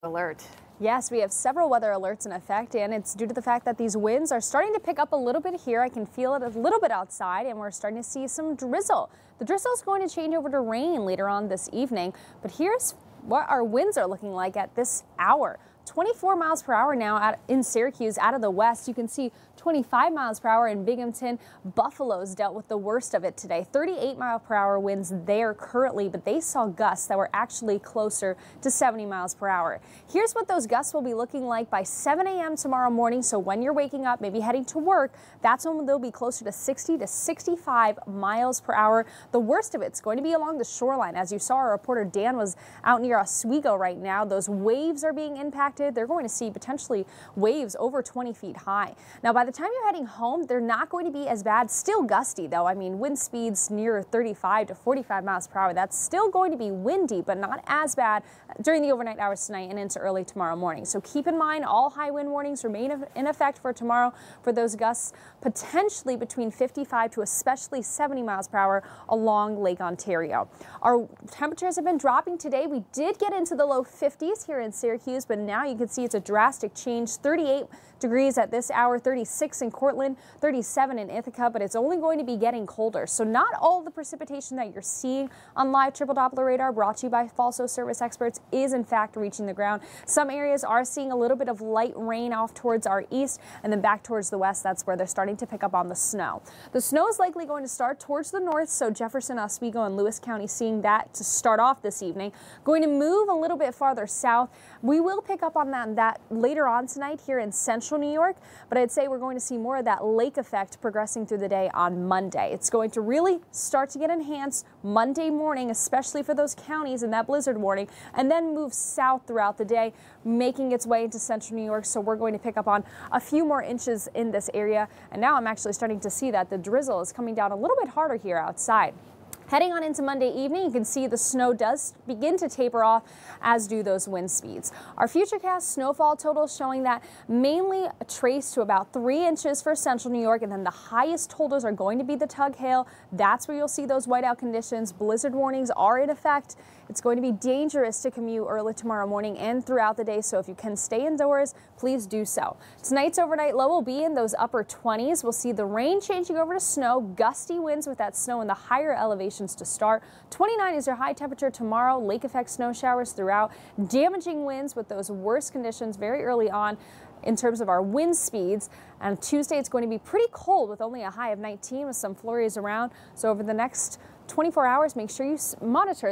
Alert. Yes, we have several weather alerts in effect, and it's due to the fact that these winds are starting to pick up a little bit here. I can feel it a little bit outside, and we're starting to see some drizzle. The drizzle is going to change over to rain later on this evening, but here's what our winds are looking like at this hour. 24 miles per hour now in Syracuse out of the west. You can see 25 miles per hour in Binghamton. Buffalo's dealt with the worst of it today. 38 mile per hour winds there currently, but they saw gusts that were actually closer to 70 miles per hour. Here's what those gusts will be looking like by 7 a.m. tomorrow morning. So when you're waking up, maybe heading to work, that's when they'll be closer to 60 to 65 miles per hour. The worst of it's going to be along the shoreline. As you saw, our reporter Dan was out near Oswego right now. Those waves are being impacted. They're going to see potentially waves over 20 feet high. Now, by the time you're heading home, they're not going to be as bad. Still gusty, though. I mean, wind speeds near 35 to 45 miles per hour. That's still going to be windy, but not as bad during the overnight hours tonight and into early tomorrow morning. So keep in mind, all high wind warnings remain in effect for tomorrow for those gusts, potentially between 55 to especially 70 miles per hour along Lake Ontario. Our temperatures have been dropping today. We did get into the low 50s here in Syracuse, but now you can see it's a drastic change. 38 degrees at this hour, 36 in Cortland, 37 in Ithaca, but it's only going to be getting colder. So not all the precipitation that you're seeing on live triple Doppler radar brought to you by Falso Service Experts is in fact reaching the ground. Some areas are seeing a little bit of light rain off towards our east, and then back towards the west. That's where they're starting to pick up on the snow. The snow is likely going to start towards the north, so Jefferson, Oswego, and Lewis County seeing that to start off this evening. Going to move a little bit farther south. We will pick up on that later on tonight here in central New York, but I'd say we're going to see more of that lake effect progressing through the day on Monday. It's going to really start to get enhanced Monday morning, especially for those counties in that blizzard warning, and then move south throughout the day, making its way into central New York. So we're going to pick up on a few more inches in this area, and now I'm actually starting to see that the drizzle is coming down a little bit harder here outside. Heading on into Monday evening, you can see the snow does begin to taper off, as do those wind speeds. Our FUTURECAST snowfall totals showing that mainly traced to about 3 inches for central New York, and then the highest totals are going to be the Tug Hail. That's where you'll see those whiteout conditions. Blizzard warnings are in effect. It's going to be dangerous to commute early tomorrow morning and throughout the day, so if you can stay indoors, please do so. Tonight's overnight low will be in those upper 20s. We'll see the rain changing over to snow, gusty winds with that snow in the higher elevations to start. 29 is your high temperature tomorrow. Lake effect snow showers throughout, damaging winds with those worst conditions very early on in terms of our wind speeds. And Tuesday, it's going to be pretty cold with only a high of 19 with some flurries around. So over the next 24 hours, make sure you monitor